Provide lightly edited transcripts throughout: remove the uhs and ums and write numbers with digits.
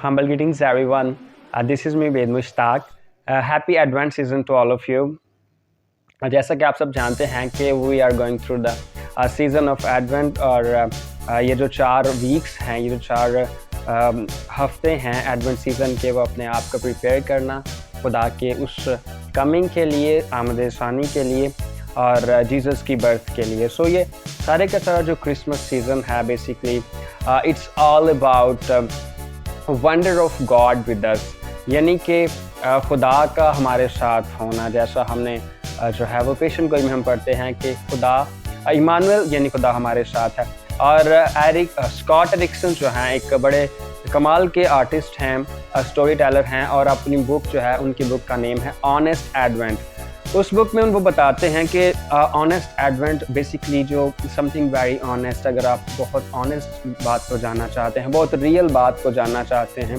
Humble greetings, everyone. This is me, Ved Mushtaq. Happy Advent season to all of you. जैसा कि आप सब जानते हैं कि we are going through the season of Advent और ये जो 4 वीक्स हैं, ये जो 4 हफ्ते हैं एडवेंट सीज़न के, वो अपने आप को प्रिपेयर करना खुदा के उस कमिंग के लिए, आमद सानी के लिए और जीसस की बर्थ के लिए। सो ये सारे का सारा जो क्रिसमस सीज़न है, basically it's all about wonder of God with us, यानी कि खुदा का हमारे साथ होना। जैसा हमने जो है वो पेशन गोई में हम पढ़ते हैं कि खुदा इमानुएल यानी खुदा हमारे साथ है। और स्कॉट एरिक्सन जो हैं एक बड़े कमाल के आर्टिस्ट हैं, स्टोरी टेलर हैं, और अपनी बुक जो है, उनकी बुक का नेम है ऑनेस्ट एडवेंट। उस बुक में वो बताते हैं कि ऑनेस्ट एडवेंट बेसिकली जो समथिंग वेरी ऑनेस्ट, अगर आप बहुत ऑनेस्ट बात को जानना चाहते हैं, बहुत रियल बात को जानना चाहते हैं,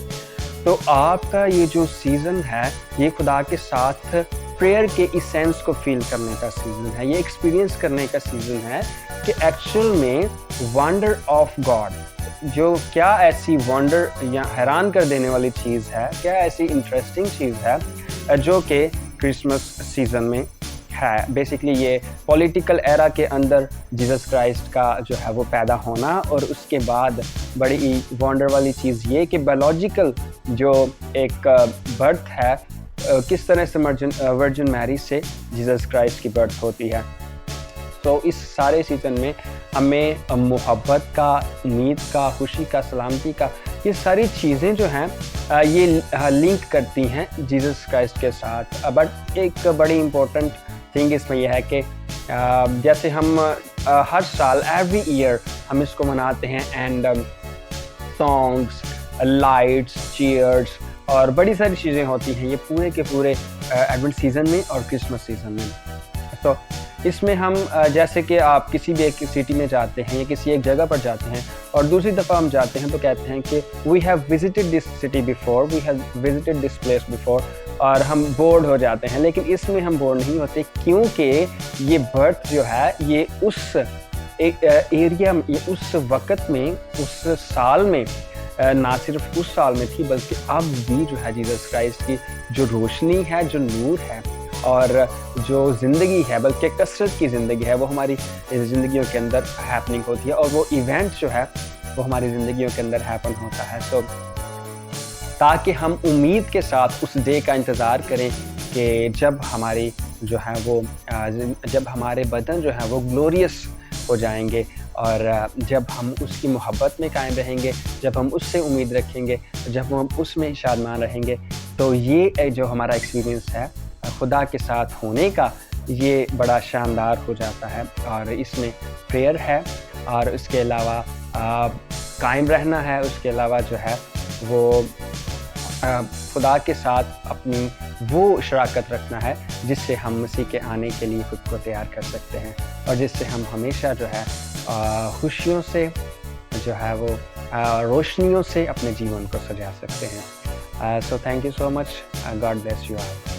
तो आपका ये जो सीज़न है ये खुदा के साथ प्रेयर के इसेंस को फील करने का सीज़न है। ये एक्सपीरियंस करने का सीज़न है कि एक्चुअल में वंडर ऑफ गॉड, जो क्या ऐसी वंडर या हैरान कर देने वाली चीज़ है, क्या ऐसी इंटरेस्टिंग चीज़ है जो कि क्रिसमस सीज़न में है। बेसिकली ये पॉलिटिकल एरा के अंदर जीसस क्राइस्ट का जो है वो पैदा होना, और उसके बाद बड़ी वंडर वाली चीज़ ये कि बायोलॉजिकल जो एक बर्थ है, किस तरह से वर्जिन मैरी से जीसस क्राइस्ट की बर्थ होती है। तो इस सारे सीज़न में हमें मोहब्बत का, उम्मीद का, खुशी का, सलामती का, ये सारी चीज़ें जो हैं ये लिंक करती हैं जीसस क्राइस्ट के साथ। बट एक बड़ी इम्पोर्टेंट थिंग इसमें यह है कि जैसे हम हर साल एवरी ईयर हम इसको मनाते हैं, एंड सॉन्ग्स, लाइट्स, चीयर्स और बड़ी सारी चीज़ें होती हैं ये पूरे के पूरे एडवेंट सीज़न में और क्रिसमस सीज़न में। तो इसमें हम जैसे कि आप किसी भी एक सिटी में जाते हैं या किसी एक जगह पर जाते हैं और दूसरी दफ़ा हम जाते हैं तो कहते हैं कि we have visited this city before, we have visited this place before, और हम बोर्ड हो जाते हैं। लेकिन इसमें हम बोर्ड नहीं होते, क्योंकि ये बर्थ जो है ये उस एक एरिया में, ये उस वक़्त में, उस साल में, ना सिर्फ उस साल में थी, बल्कि अब भी जो है जीसस क्राइस्ट की जो रोशनी है, जो नूर है और जो ज़िंदगी है, बल्कि कसरत की ज़िंदगी है, वो हमारी ज़िंदगियों के अंदर हैपनिंग होती है, और वो इवेंट जो है वो हमारी ज़िंदगियों के अंदर हैपन होता है। तो ताकि हम उम्मीद के साथ उस डे का इंतज़ार करें कि जब हमारी जो है वो जब हमारे बदन जो है वो ग्लोरियस हो जाएंगे, और जब हम उसकी मोहब्बत में कायम रहेंगे, जब हम उससे उम्मीद रखेंगे, जब हम उसमें शादमान रहेंगे, तो ये जो हमारा एक्सपीरियंस है खुदा के साथ होने का, ये बड़ा शानदार हो जाता है। और इसमें प्रेयर है, और उसके अलावा कायम रहना है, उसके अलावा जो है वो खुदा के साथ अपनी वो शराकत रखना है जिससे हम मसीह के आने के लिए खुद को तैयार कर सकते हैं, और जिससे हम हमेशा जो है खुशियों से जो है वो रोशनियों से अपने जीवन को सजा सकते हैं। So thank you so much, God bless you all.